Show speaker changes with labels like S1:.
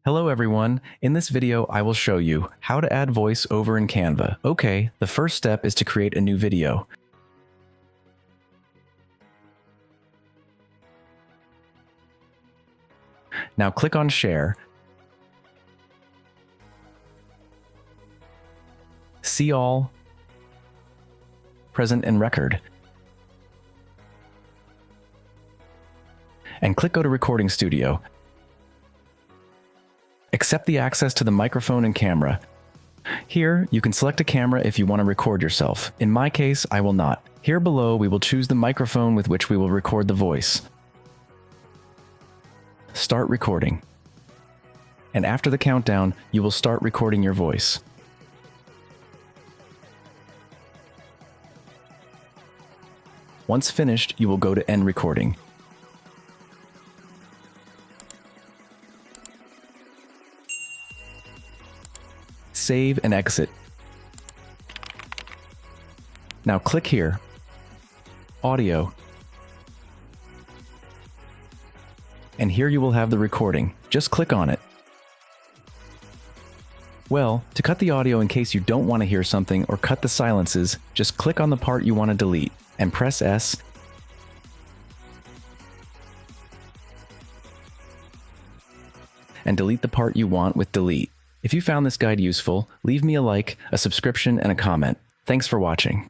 S1: Hello everyone, in this video I will show you how to add voiceover in Canva. Okay, the first step is to create a new video. Now click on Share, See All, Present and Record, and click Go to Recording Studio. Accept the access to the microphone and camera. Here, you can select a camera if you want to record yourself. In my case, I will not. Here below, we will choose the microphone with which we will record the voice. Start recording. And after the countdown, you will start recording your voice. Once finished, you will go to End Recording. Save and exit. Now click here, Audio, and here you will have the recording. Just click on it. Well, to cut the audio in case you don't want to hear something or cut the silences, just click on the part you want to delete and press S. And delete the part you want with delete. If you found this guide useful, leave me a like, a subscription, and a comment. Thanks for watching.